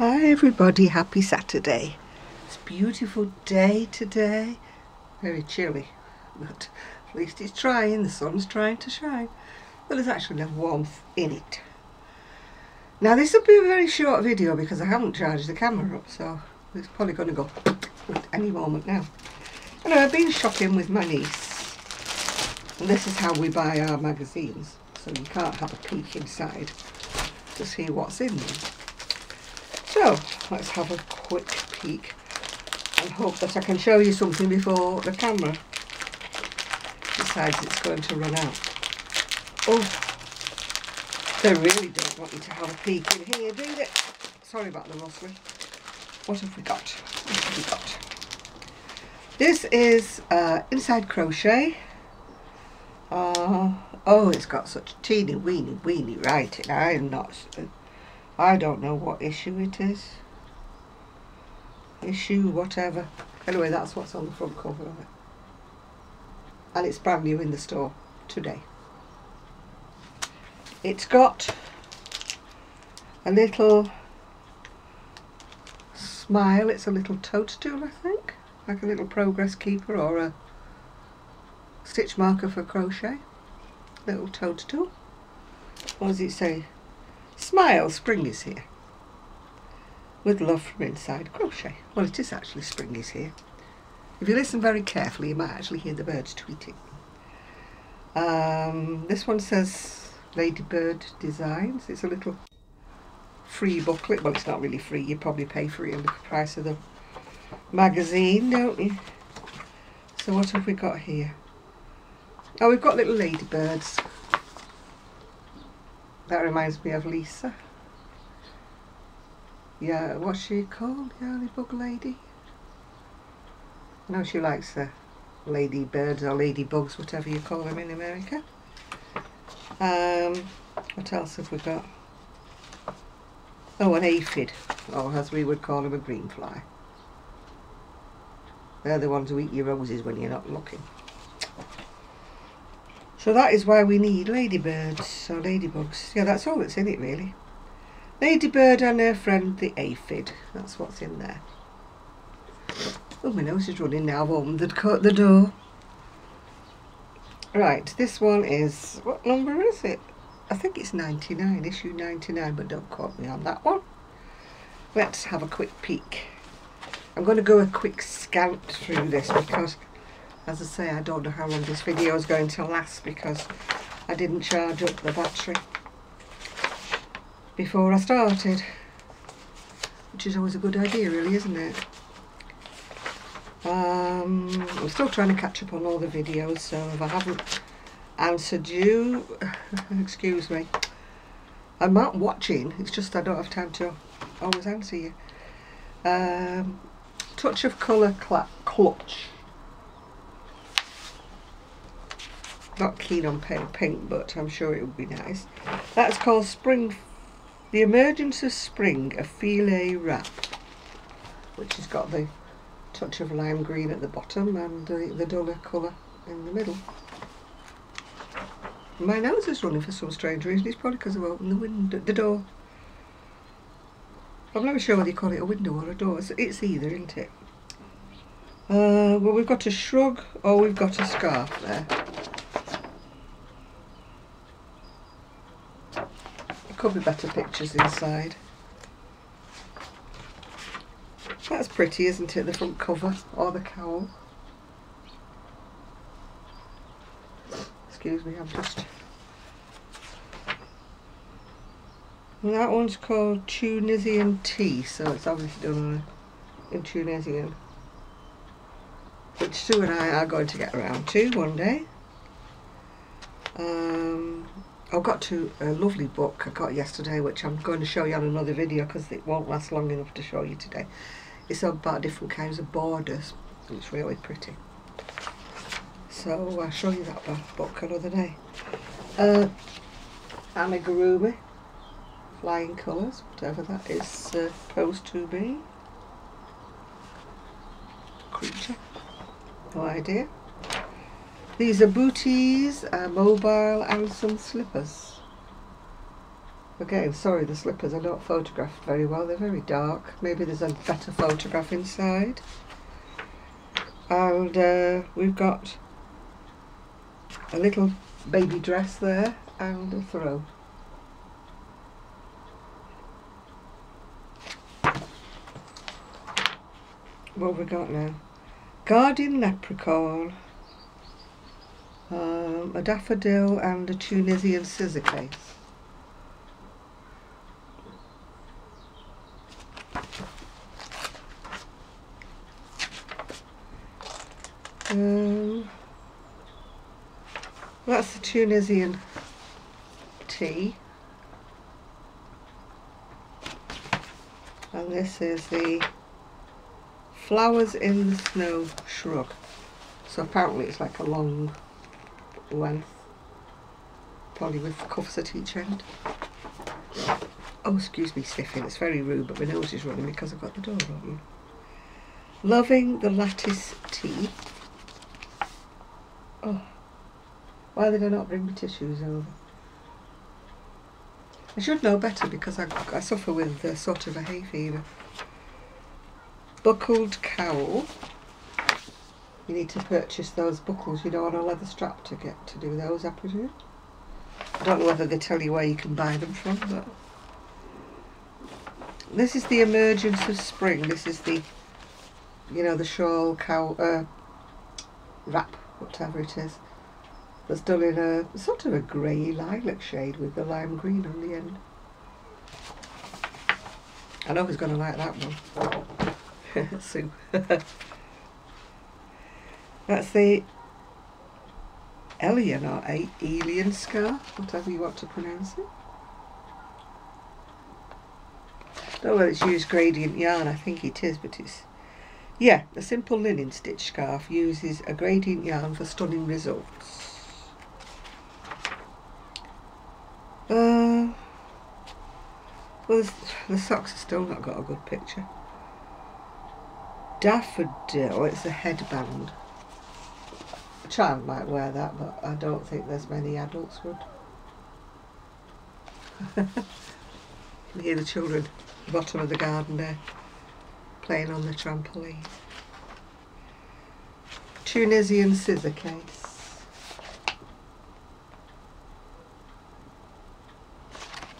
Hi everybody, happy Saturday. It's a beautiful day today. Very chilly, but at least it's trying, the sun's trying to shine. But there's actually no warmth in it. Now this will be a very short video because I haven't charged the camera up, so it's probably going to go at any moment now. Anyway, I've been shopping with my niece, and this is how we buy our magazines, so you can't have a peek inside to see what's in them. So let's have a quick peek and hope that I can show you something before the camera decides it's going to run out. Oh, they really don't want you to have a peek in here, do they? Sorry about the rustling. What have we got? What have we got? This is Inside Crochet. Oh, it's got such teeny weeny writing. I don't know what issue it is. Issue whatever. Anyway, that's what's on the front cover of it. And it's brand new in the store today. It's got a little smile. It's a little toadstool, I think. Like a little progress keeper or a stitch marker for crochet. Little toadstool. What does it say? Smile, spring is here. With love from Inside Crochet. Well, it is actually spring is here. If you listen very carefully, you might actually hear the birds tweeting. This one says Ladybird Designs. It's a little free booklet. Well, it's not really free. You probably pay for it in the price of the magazine, don't you? So what have we got here? Oh, we've got little ladybirds. That reminds me of Lisa. Yeah, what's she called? The early bug lady? No, she likes the ladybirds or ladybugs, whatever you call them in America. What else have we got? Oh, an aphid, or as we would call them, a green fly. They're the ones who eat your roses when you're not looking. So that is why we need ladybirds or ladybugs. Yeah, that's all that's in it really. Ladybird and her friend the aphid. That's what's in there. Oh, my nose is running now. I've opened the door. Right, this one is, what number is it? I think it's 99, issue 99, but don't quote me on that one. Let's have a quick peek. I'm going to go a quick scan through this because, as I say, I don't know how long this video is going to last because I didn't charge up the battery before I started, which is always a good idea really, isn't it? I'm still trying to catch up on all the videos, so if I haven't answered you, excuse me. I'm not watching, it's just I don't have time to always answer you. Touch of Colour Clutch. Not keen on pink, but I'm sure it would be nice. That's called Spring, The Emergence of Spring, a filet wrap, which has got the touch of lime green at the bottom and the duller colour in the middle. My nose is running for some strange reason. It's probably because I've opened the door. I'm never sure whether you call it a window or a door. It's either, isn't it? Well, we've got a shrug or we've got a scarf there. Could be better pictures inside. That's pretty, isn't it? The front cover or the cowl. Excuse me, I'm just... And that one's called Tunisian Tea, so it's obviously done in Tunisian, which Sue and I are going to get around to one day. I got to a lovely book I got yesterday, which I'm going to show you on another video because it won't last long enough to show you today. It's about different kinds of borders. It's really pretty. So I'll show you that book another day. Amigurumi, Flying Colours, whatever that is supposed to be. Creature, no idea. These are booties, a mobile and some slippers. Again, sorry the slippers are not photographed very well, they're very dark. Maybe there's a better photograph inside. And we've got a little baby dress there and a throw. What have we got now? Guardian leprechaun, a daffodil and a Tunisian scissor case. That's the Tunisian tea. And this is the Flowers in the Snow shrug. So apparently it's like a long length, probably with cuffs at each end. Oh, excuse me sniffing, it's very rude, but my nose is running because I've got the door open. Loving the Lattice Tea. Oh, why did I not bring my tissues over? I should know better because I suffer with sort of a hay fever. Buckled cowl. You need to purchase those buckles, you know, on a leather strap to do those, I presume. I don't know whether they tell you where you can buy them from, but this is the emergence of spring. This is the, you know, the shawl, cowl, wrap, whatever it is. That's done in a sort of a grey lilac shade with the lime green on the end. I know who's going to like that one. Sue. That's the Elian or Alien scarf, whatever you want to pronounce it. Don't know whether it's used gradient yarn, I think it is, but it's, yeah, a simple linen stitch scarf uses a gradient yarn for stunning results. Well, the socks have still not got a good picture. Daffodil, it's a headband. A child might wear that, but I don't think there's many adults would. You hear the children at the bottom of the garden there, playing on the trampoline. Tunisian scissor case.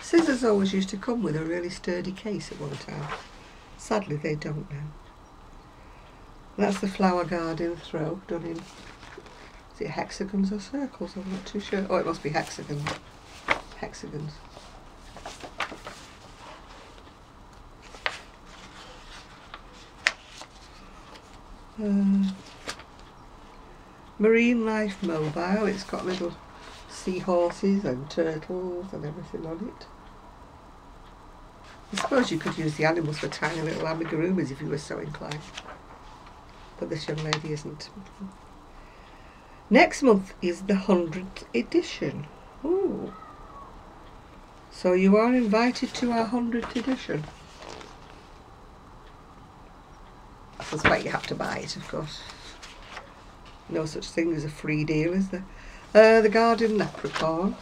Scissors always used to come with a really sturdy case at one time. Sadly they don't now. That's the Flower Garden throw, done in, is it hexagons or circles? I'm not too sure. Oh, it must be hexagons. Hexagons. Marine Life Mobile, it's got little seahorses and turtles and everything on it. I suppose you could use the animals for tiny little amigurumis if you were so inclined. But this young lady isn't. Next month is the 100th edition. Ooh. So you are invited to our 100th edition. I suspect you have to buy it, of course. No such thing as a free deal, is there? The Guardian Leprechaun.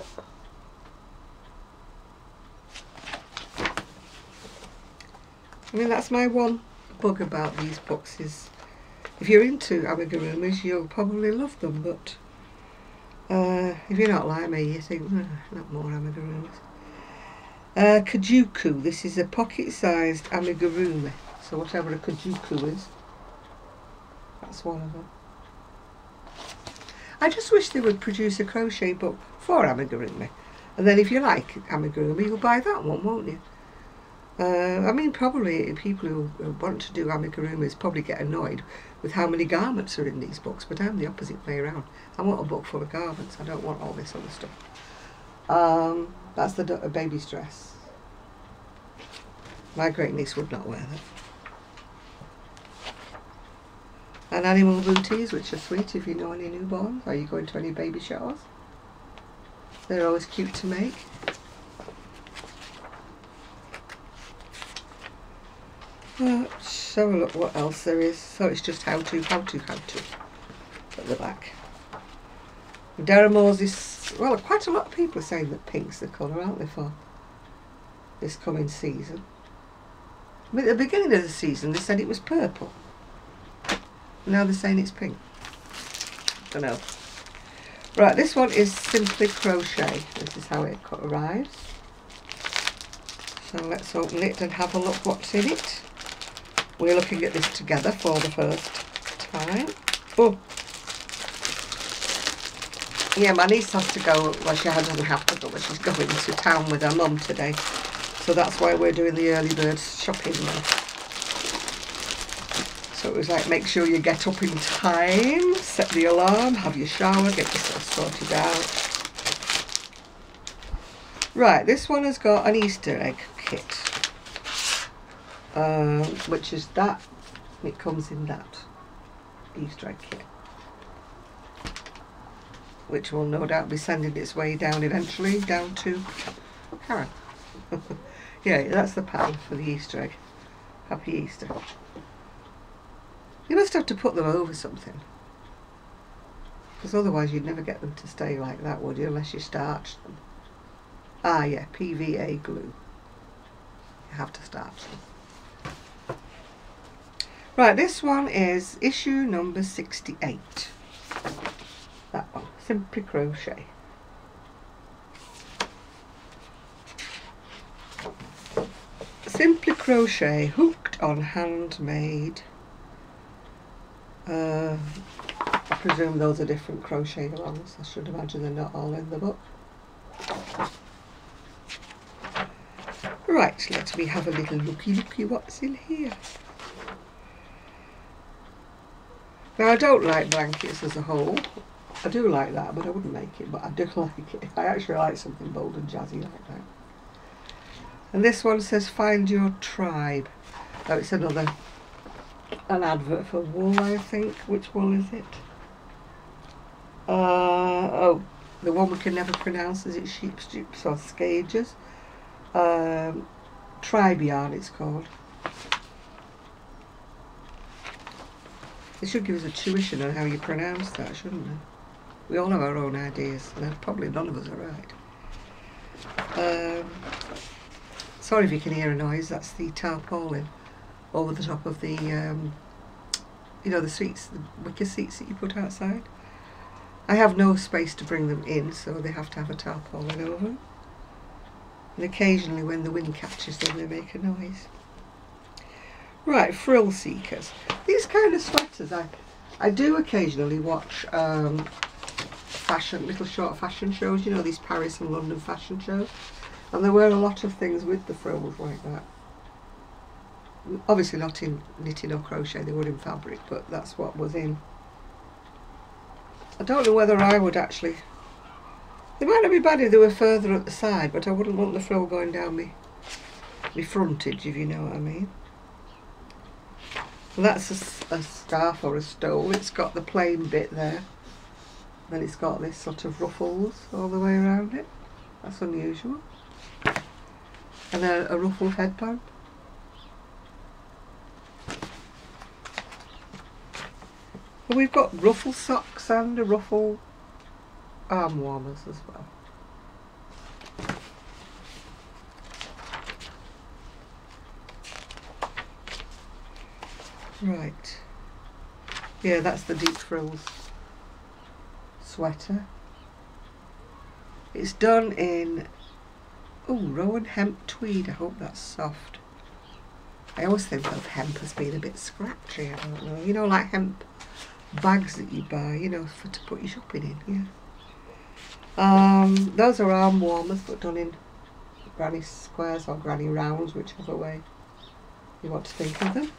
I mean, that's my one bug about these books is, if you're into amigurumis, you'll probably love them, but if you're not like me, you think, not more amigurumis. Kajuku, this is a pocket-sized amigurumi, so whatever a kajuku is, that's one of them. I just wish they would produce a crochet book for amigurumi, and then if you like amigurumi, you'll buy that one, won't you? I mean, probably people who want to do amigurumis probably get annoyed with how many garments are in these books, but I'm the opposite way around. I want a book full of garments, I don't want all this other stuff. That's the baby's dress. My great niece would not wear that. And animal booties, which are sweet if you know any newborns. Are you going to any baby showers? They're always cute to make. Let's have a look what else there is. So it's just how to at the back. Daramore's is, well, quite a lot of people are saying that pink's the colour, aren't they, for this coming season. I mean, at the beginning of the season they said it was purple. Now they're saying it's pink. Don't know. Right, this one is Simply Crochet. This is how it arrives. So let's open it and have a look what's in it. We're looking at this together for the first time. Oh, yeah, my niece has to go, well, she doesn't have to go, but she's going to town with her mum today. So that's why we're doing the early bird shopping now. So it was like, make sure you get up in time, set the alarm, have your shower, get yourself sorted out. Right, this one has got an Easter egg kit, which is that. It comes in that Easter egg kit, which will no doubt be sending its way down eventually, down to Karen. Yeah, that's the pattern for the Easter egg. Happy Easter. You must have to put them over something, because otherwise you'd never get them to stay like that, would you, unless you starch them. Ah yeah, PVA glue. You have to starch them. Right, this one is issue number 68. That one, Simply Crochet. Simply Crochet, hooked on handmade. I presume those are different crochet alongs. I should imagine they're not all in the book. Right, let me have a little looky what's in here. Now, I don't like blankets as a whole. I do like that, but I wouldn't make it, but I do like it. I actually like something bold and jazzy like that. And this one says, find your tribe. Oh, it's an advert for wool, I think. Which wool is it? Oh, the one we can never pronounce. Is it sheep's dupes or scages? Tribe yarn it's called. They should give us a tuition on how you pronounce that, shouldn't they? We all have our own ideas, and probably none of us are right. Sorry if you can hear a noise, that's the tarpaulin over the top of the, you know, the seats, the wicker seats that you put outside. I have no space to bring them in, so they have to have a tarpaulin over them. And occasionally when the wind catches them, they make a noise. Right, frill seekers. These kind of sweaters, I do occasionally watch little short fashion shows, you know, these Paris and London fashion shows. And there were a lot of things with the frills like that. Obviously not in knitting or crochet, they were in fabric, but that's what was in. I don't know whether I would actually... They might not be bad if they were further at the side, but I wouldn't want the frill going down me frontage, if you know what I mean. Well, that's a scarf or a stole. It's got the plain bit there. Then it's got this sort of ruffles all the way around it. That's unusual. And a ruffled headband. Well, we've got ruffle socks and a ruffle arm warmers as well. Right. Yeah, that's the deep frills sweater. It's done in Rowan hemp tweed. I hope that's soft. I always think of hemp as being a bit scratchy. I don't know. You know, like hemp bags that you buy, you know, to put your shopping in. Yeah. Those are arm warmers, but done in granny squares or granny rounds, whichever way you want to think of them.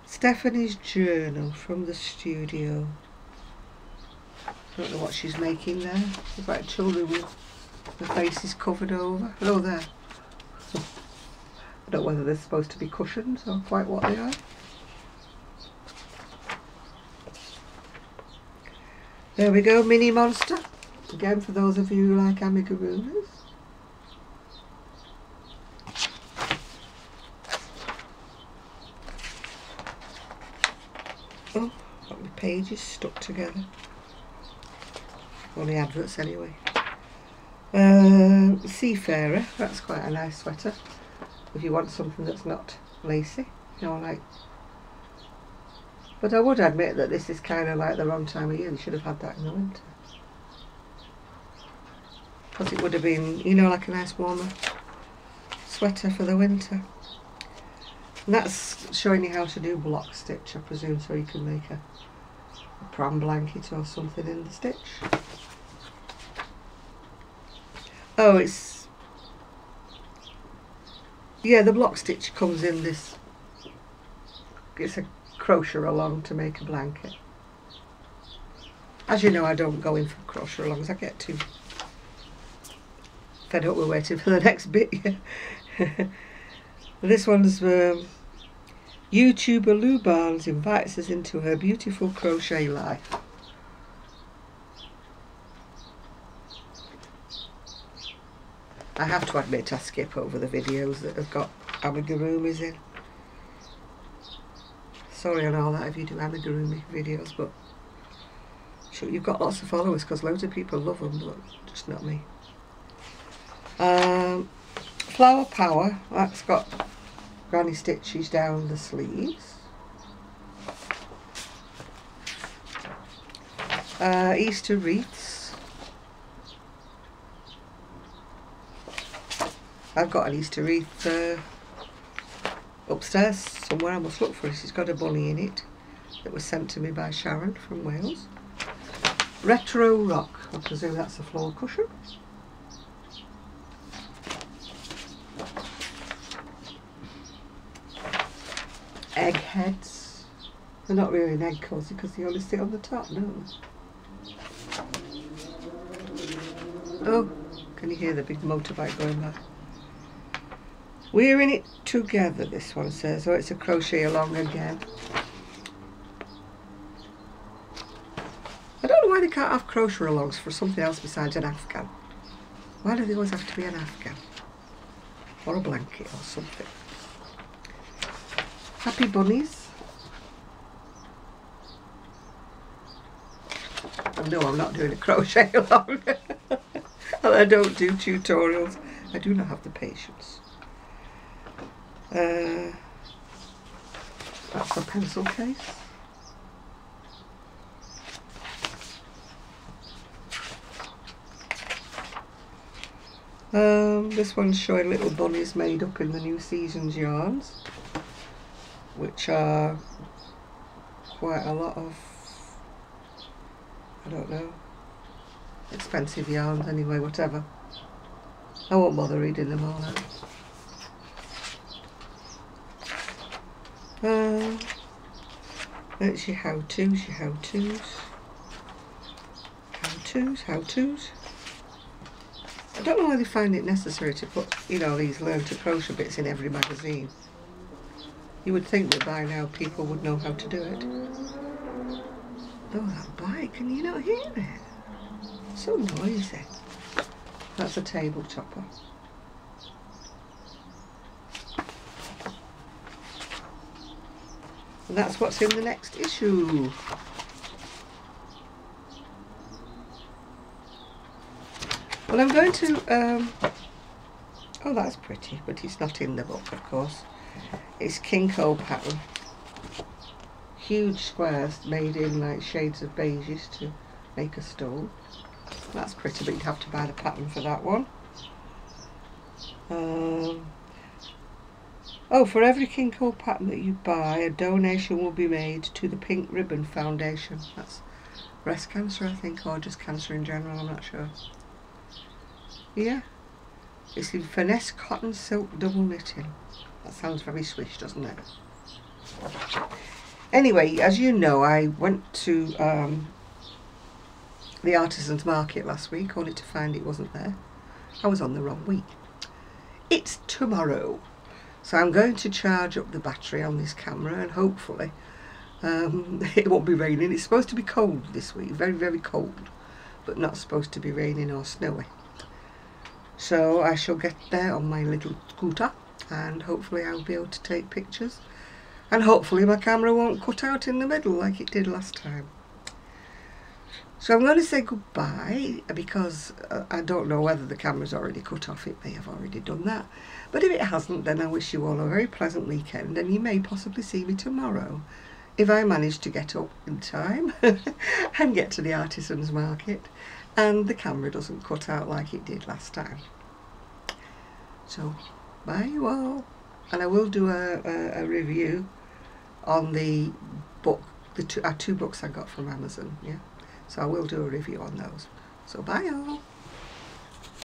Stephanie's journal from the studio. I don't know what she's making there. It's like children with the faces covered over. Oh, there. I don't know whether they're supposed to be cushions or quite what they are. There we go, Mini Monster. Again, for those of you who like amigurumis. Oh, got the pages stuck together. On the adverts anyway. Seafarer, that's quite a nice sweater. If you want something that's not lacy, you know, like. But I would admit that this is kind of like the wrong time of year. They should have had that in the winter. Because it would have been, you know, like a nice warmer sweater for the winter. And that's showing you how to do block stitch, I presume, so you can make a pram blanket or something in the stitch. Oh, it's, yeah, the block stitch comes in this, it's a crochet along to make a blanket. As you know, I don't go in for crochet alongs, I get too fed up with waiting for the next bit. This one's YouTuber Lou Barnes invites us into her beautiful crochet life. I have to admit I skip over the videos that have got amigurumis in. Sorry on all that if you do amigurumi videos, but sure, you've got lots of followers because loads of people love them, but just not me. Flower Power, that's got granny stitches down the sleeves. Easter wreaths. I've got an Easter wreath upstairs somewhere. I must look for it. It's got a bunny in it that was sent to me by Sharon from Wales. Retro Rock, I presume that's a floor cushion. Egg heads. They're not really an egg cozy because they only sit on the top, no. Oh, can you hear the big motorbike going by? We're in it together, this one says. Oh, it's a crochet along again. I don't know why they can't have crochet alongs for something else besides an Afghan. Why do they always have to be an Afghan? Or a blanket or something. Happy bunnies. Oh no, I'm not doing a crochet along. And I don't do tutorials. I do not have the patience. That's a pencil case. This one's showing little bunnies made up in the New Seasons yarns, which are quite a lot of, I don't know, expensive yarns anyway, whatever. I won't bother reading them all out. That's your how-tos, your how-tos. How-tos, how-tos. I don't know why they find it necessary to put, you know, these learn to crochet bits in every magazine. You would think that by now people would know how to do it. Oh, that bike, can you not hear it? So noisy. That's a table topper. And that's what's in the next issue. Well, I'm going to, oh, that's pretty, but it's not in the book, of course. It's Kinko pattern. Huge squares made in like shades of beiges to make a stole. That's pretty, but you'd have to buy the pattern for that one. Oh, for every Kinko pattern that you buy, a donation will be made to the Pink Ribbon Foundation. That's breast cancer, I think, or just cancer in general, I'm not sure. Yeah, it's in finesse cotton silk double knitting. That sounds very swish, doesn't it? Anyway, as you know, I went to the Artisans Market last week, only to find it wasn't there. I was on the wrong week. It's tomorrow. So I'm going to charge up the battery on this camera and hopefully it won't be raining. It's supposed to be cold this week, very, very cold, but not supposed to be raining or snowy. So I shall get there on my little scooter and hopefully I'll be able to take pictures. And hopefully my camera won't cut out in the middle like it did last time. So I'm going to say goodbye because I don't know whether the camera's already cut off. It may have already done that. But if it hasn't, then I wish you all a very pleasant weekend, and you may possibly see me tomorrow if I manage to get up in time and get to the artisans market and the camera doesn't cut out like it did last time. So bye you all, and I will do a review on the book, the two books I got from Amazon, yeah. So I will do a review on those. So bye all.